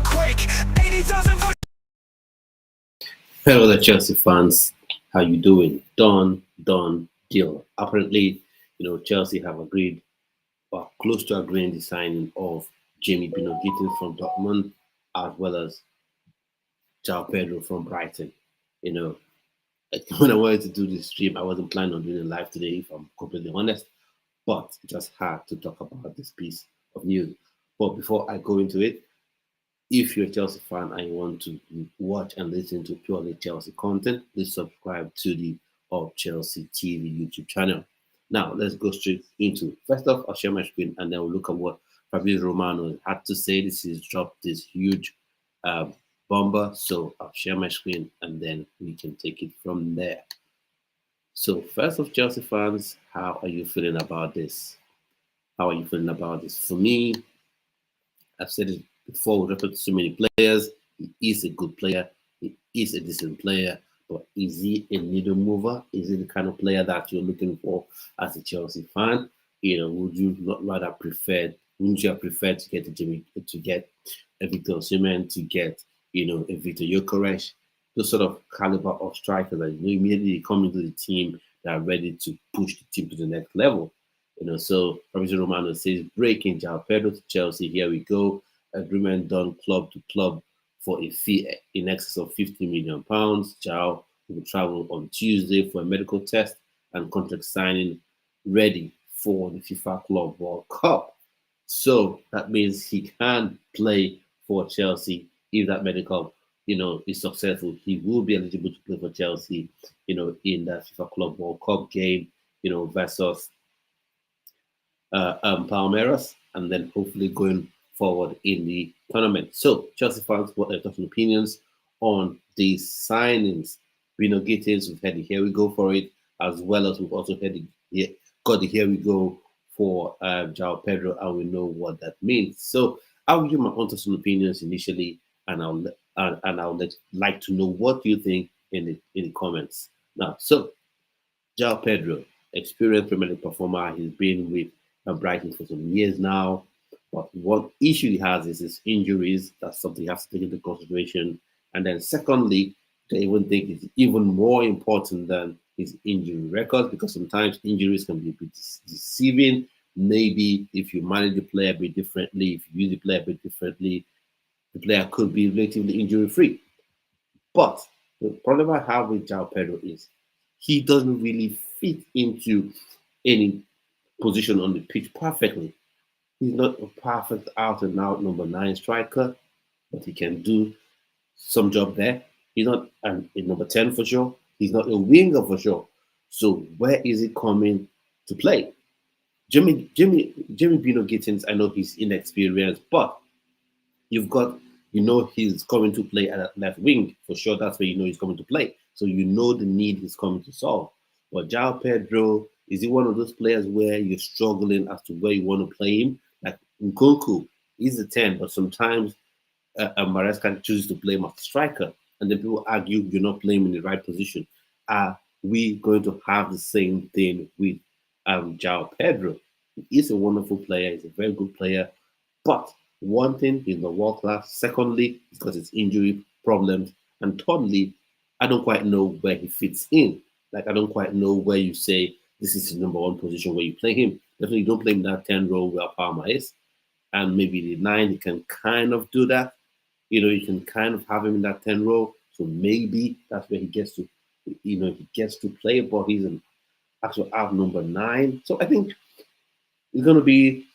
earthquake. 80,000 for Hello, the Chelsea fans. How you doing? Done deal. Apparently, Chelsea have agreed or close to agreeing the signing of Jamie Bino Gittens from Dortmund, as well as Joao Pedro from Brighton. You know, when I wanted to do this stream, I wasn't planning on doing it live today, if I'm completely honest. But it just had to talk about this piece of news. But before I go into it, if you're a Chelsea fan and you want to watch and listen to purely Chelsea content, please subscribe to the Of Chelsea TV YouTube channel. Now, let's go straight into it. First off, I'll share my screen and then we'll look at what Fabrizio Romano had to say. This is dropped this huge uh, bomber. So I'll share my screen and then we can take it from there. So, first off, Chelsea fans, how are you feeling about this? How are you feeling about this? For me, I've said it before with reference to so many players. He is a good player. He is a decent player. But is he a needle mover? Is he the kind of player that you're looking for as a Chelsea fan? Would you not rather prefer? Wouldn't you have preferred to get a Jimmy, to get a Victor Osimhen, to get a Victor Gyökeres, those sort of caliber of strikers that immediately come into the team that are ready to push the team to the next level. So Fabrizio Romano says breaking Joao Pedro to Chelsea. Here we go. Agreement done club to club for a fee in excess of £50 million. Joao will travel on Tuesday for a medical test and contract signing ready for the FIFA Club World Cup. So that means he can play for Chelsea if that medical, is successful. He will be eligible to play for Chelsea, in that FIFA Club World Cup game, versus Palmeiras, and then hopefully going forward in the tournament. So, Chelsea fans, what are your thoughts and opinions on these signings? Bruno Gittens, we've had the here we go for it, as well as we've also had got the here we go for Joao Pedro, and we know what that means. So, I'll give my own thoughts and opinions initially, and I'll like to know what you think in the comments. Now, so Joao Pedro, experienced Premier League performer, he's been with Brighton for some years now. But one issue he has is his injuries. That's something you have to take into consideration. And then secondly, I even think it's even more important than his injury record, because sometimes injuries can be a bit deceiving. Maybe if you manage the player a bit differently, if you use the player a bit differently, the player could be relatively injury free. But the problem I have with Joao Pedro is he doesn't really fit into any position on the pitch perfectly. He's not a perfect out and out number 9 striker, but he can do some job there. He's not a number 10 for sure. He's not a winger for sure. So where is he coming to play? Jimmy Bino Gittens, I know he's inexperienced, but you've got, he's coming to play at that left wing for sure. That's where he's coming to play. So the need he's coming to solve. But Joao Pedro, is he one of those players where you're struggling as to where you want to play him? Like Nkunku, he's a 10, but sometimes Maresca chooses to play him as a striker. And then people argue you're not playing him in the right position. Are we going to have the same thing with Joao Pedro? He is a wonderful player. He's a very good player. But one thing, he's not world class. Secondly, he's got his injury problems. And thirdly, I don't quite know where he fits in. Like, I don't quite know where you say this is his number 1 position where you play him. Definitely don't play him that 10 role where Palmer is. And maybe the 9, you can kind of do that. You can kind of have him in that 10 role. So maybe that's where he gets to, he gets to play, but he's an actual out number 9. So I think it's going to be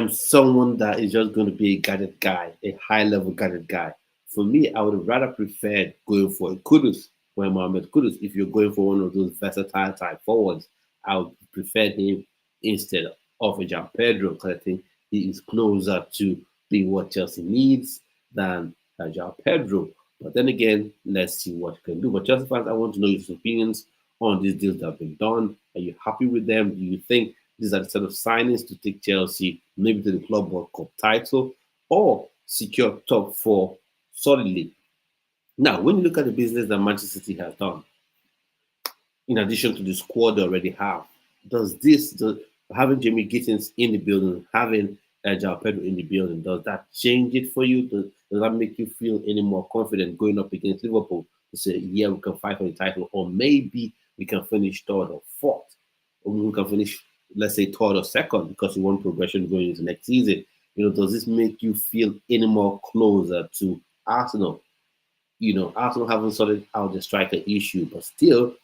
someone that is just going to be a guided guy, a high-level guided guy. For me, I would have rather preferred going for a Kudus, for Mohamed Kudus. If you're going for one of those versatile type forwards, I would prefer him instead of a Joao Pedro, because I think he is closer to being what Chelsea needs than Joao Pedro. But then again, let's see what he can do. But Chelsea fans, I want to know your opinions on these deals that have been done. Are you happy with them? Do you think these are the sort of signings to take Chelsea maybe to the Club World Cup title or secure top 4 solidly? Now, when you look at the business that Manchester City has done, in addition to the squad they already have, does having Jamie Gittens in the building, having Joao Pedro in the building, does that change it for you? Does that make you feel any more confident going up against Liverpool to say, yeah, we can fight for the title, or maybe we can finish third or fourth, or we can finish, let's say, third or second because we want progression going into next season? Does this make you feel any more closer to Arsenal? Arsenal haven't sorted out the striker issue, but still,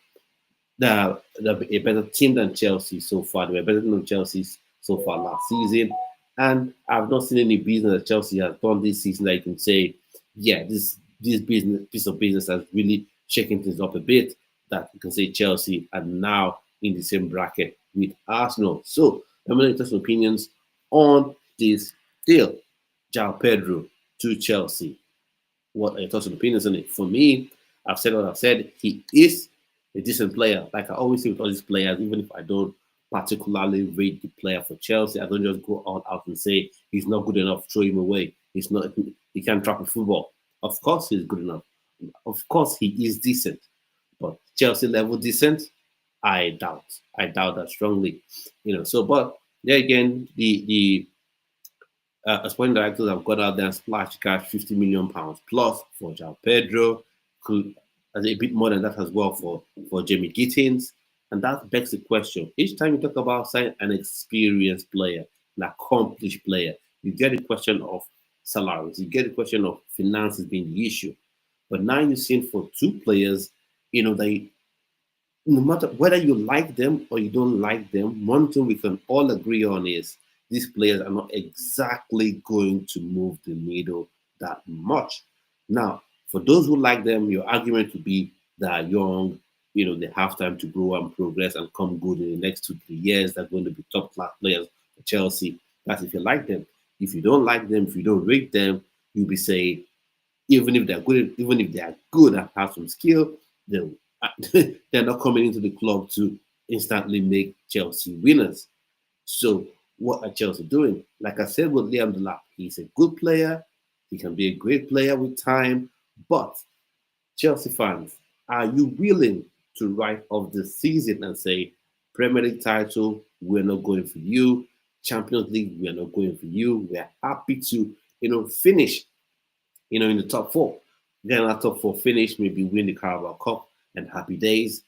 they're a better team than Chelsea so far. They were better than Chelsea so far last season. And I've not seen any business that Chelsea has done this season that you can say, yeah, this piece of business has really shaken things up a bit. That you can say Chelsea are now in the same bracket with Arsenal. So I'm going to take some opinions on this deal. Joao Pedro to Chelsea. What are your thoughts and opinions on it? For me, I've said what I've said. He is a decent player. Like I always say with all these players, even if I don't particularly rate the player for Chelsea, I don't just go all out and say he's not good enough, throw him away. He's not. He can't trap a football. Of course, he's good enough. Of course, he is decent. But Chelsea level decent, I doubt. I doubt that strongly. So, but there again, the sporting directors have got out there and splashed cash £50 million plus for Joao Pedro, could and a bit more than that as well for Jamie Gittens. And that begs the question. Each time you talk about signing an experienced player, an accomplished player, you get a question of salaries, you get a question of finances being the issue. But now you're seeing for two players, they no matter whether you like them or you don't like them, one thing we can all agree on is these players are not exactly going to move the needle that much. Now, for those who like them, your argument would be they are young, they have time to grow and progress and come good in the next 2 3 years. They're going to be top class players for Chelsea. That's if you like them. If you don't like them, if you don't rate them, you'll be saying, even if they are good and have some skill, they'll they're not coming into the club to instantly make Chelsea winners. So what are Chelsea doing? Like I said with Liam Delap, he's a good player. He can be a great player with time. But Chelsea fans, are you willing to write off the season and say, Premier League title, we're not going for you. Champions League, we're not going for you. We're happy to, finish, in the top four. Then our top four finish, maybe win the Carabao Cup and happy days.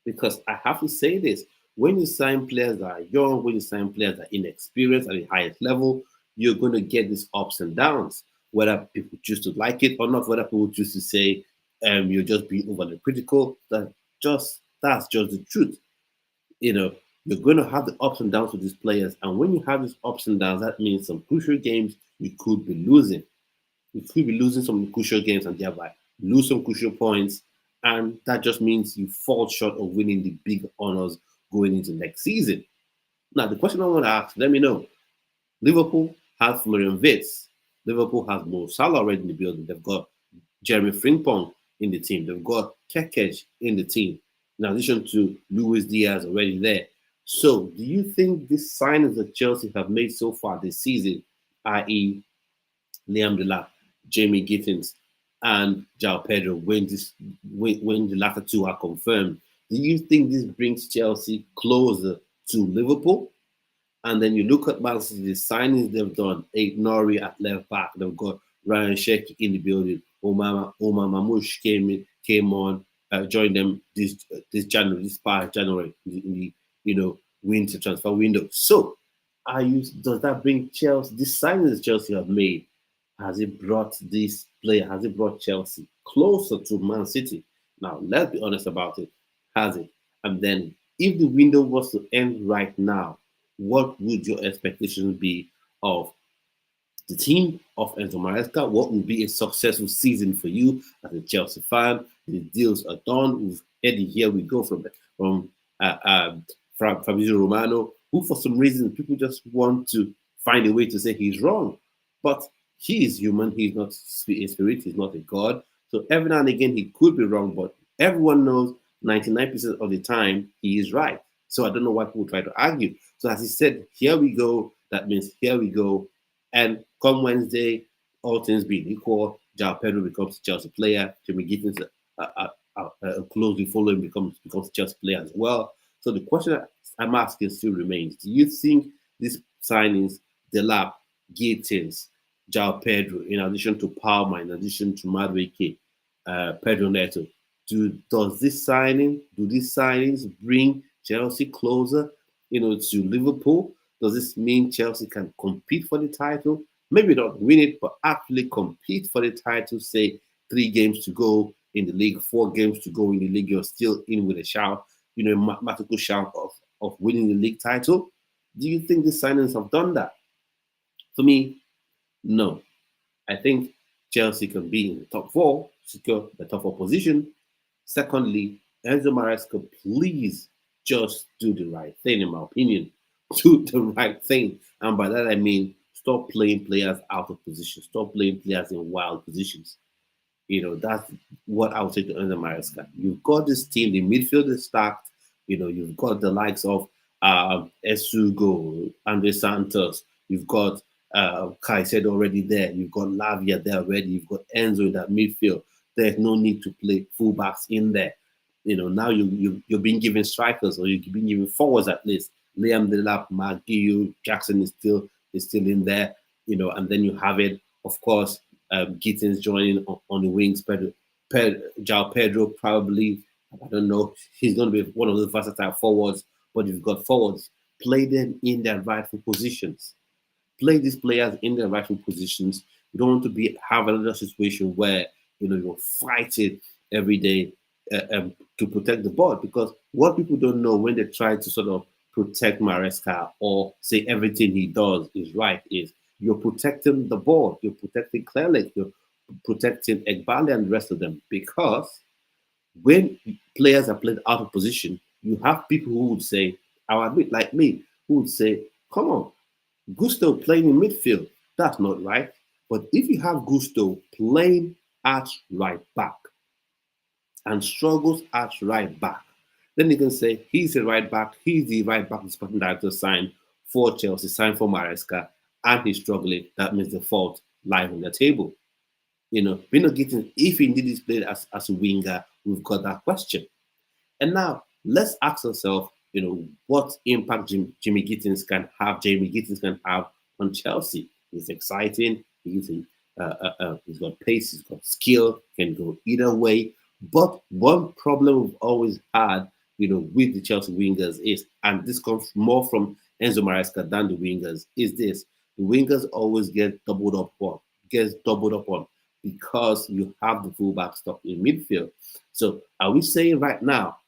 Because I have to say this, when you sign players that are young, when you sign players that are inexperienced at the highest level, you're going to get these ups and downs, whether people choose to like it or not, whether people choose to say you're just being overly critical. That's just the truth. You're going to have the ups and downs with these players. And when you have these ups and downs, that means some crucial games you could be losing. You could be losing some crucial games and thereby lose some crucial points. And that just means you fall short of winning the big honors going into next season. Now, the question I want to ask, let me know. Liverpool has Florian Wirtz. Liverpool has Mo Salah already in the building. They've got Jeremy Frimpong in the team. They've got Kekej in the team, in addition to Luis Diaz already there. So, do you think these signings that Chelsea have made so far this season, i.e., Liam Delap, Jamie Gittens, and Joao Pedro, when the latter two are confirmed, do you think this brings Chelsea closer to Liverpool? And then you look at Man City, the signings they've done, Aid Nori at left back, they've got Ryan Sheck in the building, Omar Mamouche came on, joined them this January, this past January in the winter transfer window. So does that bring Chelsea, the signings Chelsea have made, has it brought Chelsea closer to Man City? Now, let's be honest about it. Has it? And then, if the window was to end right now, what would your expectations be of the team of Enzo Maresca? What would be a successful season for you as a Chelsea fan? The deals are done. We've headed here. We go from Fabrizio Romano, who for some reason people just want to find a way to say he's wrong, but he is human. He's not a spirit. He's not a god. So every now and again he could be wrong, but everyone knows 99% of the time he is right. So I don't know why people try to argue. So as he said, here we go. That means here we go. And come Wednesday, all things being equal, Joao Pedro becomes a Chelsea player. Jimmy Gittens closely following becomes a Chelsea player as well. So the question I'm asking still remains: do you think these signings Delap, Gittens, Joao Pedro, in addition to Palmer, in addition to Madueke, Pedro Neto. Do these signings bring Chelsea closer, to Liverpool? Does this mean Chelsea can compete for the title? Maybe not win it, but actually compete for the title. Say 3 games to go in the league, 4 games to go in the league. You're still in with a shout, a mathematical shout of winning the league title. Do you think the signings have done that? For me, no. I think Chelsea can be in the top 4, secure the top 4 position. Secondly, Enzo Maresca, please just do the right thing, in my opinion. Do the right thing. And by that I mean stop playing players out of position. Stop playing players in wild positions. That's what I would say to Enzo Maresca. You've got this team, the midfield is stacked. You've got the likes of Esugo, Andre Santos. You've got Caicedo already there. You've got Lavia there already. You've got Enzo in that midfield. There's no need to play fullbacks in there. Now you're being given strikers, or you're being given forwards at least. Liam Delap, Maguire, Jackson is still in there. And then you have it, of course, Gittens joining on the wings. Joao Pedro probably, I don't know, he's going to be one of the versatile forwards, but you've got forwards. Play them in their rightful positions. Play these players in their rightful positions. You don't want to have another situation where you're fighting every day to protect the ball, because what people don't know when they try to sort of protect Maresca or say everything he does is right is you're protecting the ball, you're protecting Clearlake, you're protecting Egbali and the rest of them, because when players are played out of position, you have people who would say, I'll admit, like me, who would say, come on, Gusto playing in midfield, that's not right. But if you have Gusto playing at right back and struggles at right back, then you can say he's the right back the sporting director signed for Chelsea, signed for Maresca, and he's struggling. That means the fault lies on the table. Bino Gittens, if indeed he's played as a winger, we've got that question. And now let's ask ourselves, what impact Jamie Gittens can have on Chelsea. He's exciting. He's got pace. He's got skill. Can go either way. But one problem we've always had, with the Chelsea wingers is, and this comes more from Enzo Maresca than the wingers, is this: the wingers always get doubled up on because you have the fullback stuck in midfield. So are we saying right now,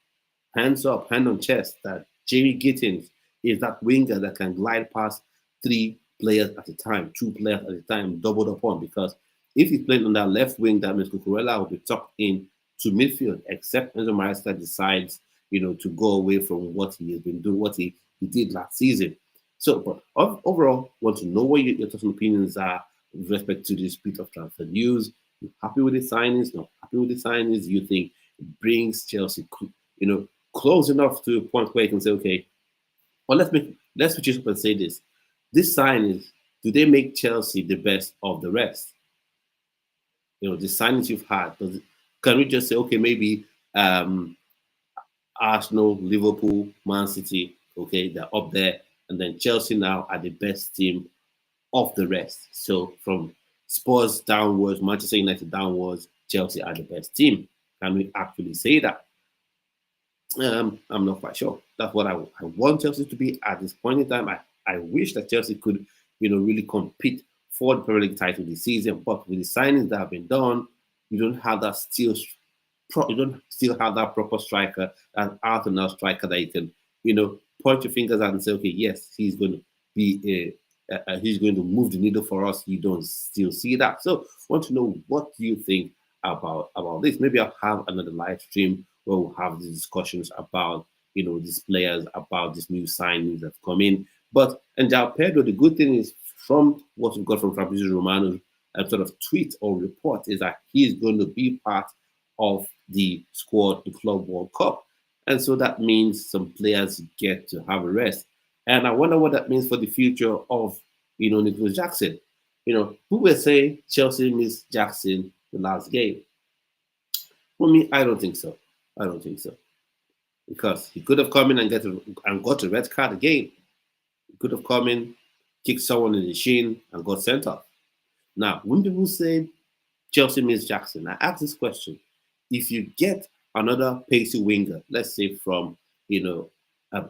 hands up, hand on chest, that Jamie Gittens is that winger that can glide past 3 players at a time, 2 players at a time, doubled up on? Because if he's playing on that left wing, that means Cucurella will be tucked in to midfield, except Enzo Maresca decides, to go away from what he has been doing, what he did last season. So, but overall, want to know what your thoughts and opinions are with respect to this bit of transfer news. You happy with the signings? Not happy with the signings? You think it brings Chelsea, close enough to a point where you can say, okay, well, let's switch it up and say this: these signings, do they make Chelsea the best of the rest? The signings you've had, can we just say, okay, maybe Arsenal, Liverpool, Man City, okay, they're up there, and then Chelsea now are the best team of the rest. So from Spurs downwards, Manchester United downwards, Chelsea are the best team. Can we actually say that? I'm not quite sure. That's what I want Chelsea to be at this point in time. I wish that Chelsea could, really compete for the Premier League title this season. But with the signings that have been done, you don't have that you don't still have that proper striker, an out-and-out striker that you can, point your fingers at and say, okay, yes, he's going to be he's going to move the needle for us. You don't still see that. So, I want to know, what do you think about this? Maybe I'll have another live stream where we'll have these discussions about, these players, about these new signings that come in. But and Joao Pedro, the good thing is, from what we've got from Fabrizio Romano's sort of tweet or report, is that he's going to be part of the squad, the Club World Cup. And so that means some players get to have a rest. And I wonder what that means for the future of, Nicholas Jackson. Who will say Chelsea missed Jackson the last game? For me, I don't think so. Because he could have come in and got a red card again. He could have come in, kicked someone in the shin, and got sent off. Now, when people say Chelsea miss Jackson, I ask this question: if you get another pacey winger, let's say from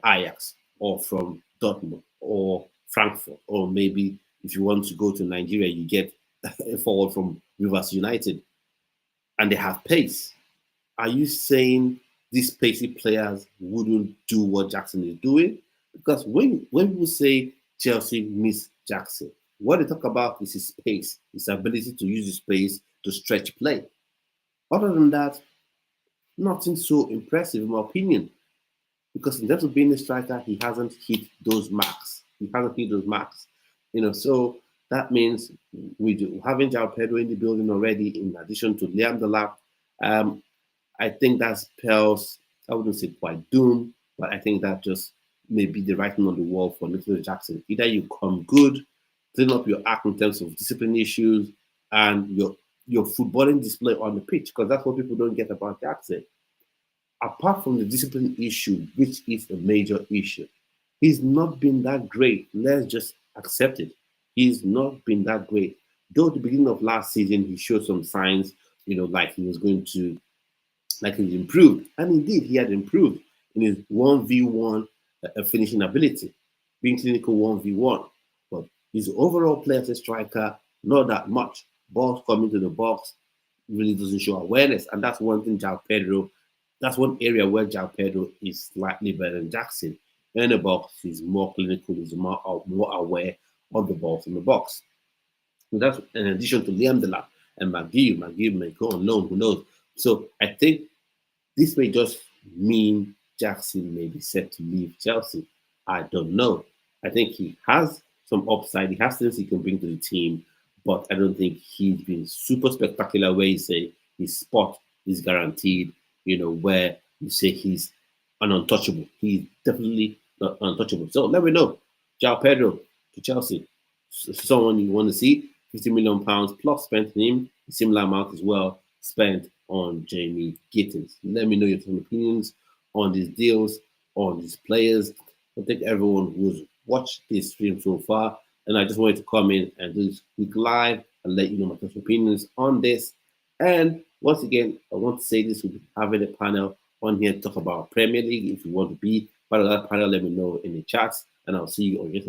Ajax or from Dortmund or Frankfurt, or maybe if you want to go to Nigeria, you get a forward from Rivers United, and they have pace. Are you saying these pacey players wouldn't do what Jackson is doing? Because when people say Chelsea miss Jackson, what they talk about is his pace, his ability to use his pace to stretch play. Other than that, nothing so impressive in my opinion. Because in terms of being a striker, he hasn't hit those marks. He hasn't hit those marks. So that means having Joao Pedro in the building already, in addition to Liam Delap, um, I think that spells, I wouldn't say quite doom, but I think that just may be the writing on the wall for Nicholas Jackson. Either you come good, clean up your act in terms of discipline issues and your footballing display on the pitch, because that's what people don't get about Jackson. Apart from the discipline issue, which is a major issue, he's not been that great. Let's just accept it. He's not been that great. Though at the beginning of last season, he showed some signs, like he was going to, like he improved. And indeed, he had improved in his 1v1 finishing ability, being clinical 1v1. But his overall play as a striker, not that much. Balls coming to the box really doesn't show awareness. And that's one thing that's one area where Joao Pedro is slightly better than Jackson. In the box, he's more clinical, he's more aware of the balls in the box. And that's in addition to Liam Delap and McGee. McGee may go on loan, who knows? So I think this may just mean Jackson may be set to leave Chelsea. I don't know. I think he has some upside. He has things he can bring to the team, but I don't think he's been super spectacular where you say his spot is guaranteed, where you say he's an untouchable. He's definitely not untouchable. So let me know. Joao Pedro to Chelsea. Someone you want to see. £50 million plus spent on him. A similar amount as well spent on Jamie Gittens. Let me know your opinions on these deals, on these players. I thank everyone who's watched this stream so far. And I just wanted to come in and do this quick live and let you know my personal opinions on this. And once again, I want to say this: we'll be having a panel on here to talk about Premier League. If you want to be part of that panel, let me know in the chats, and I'll see you on your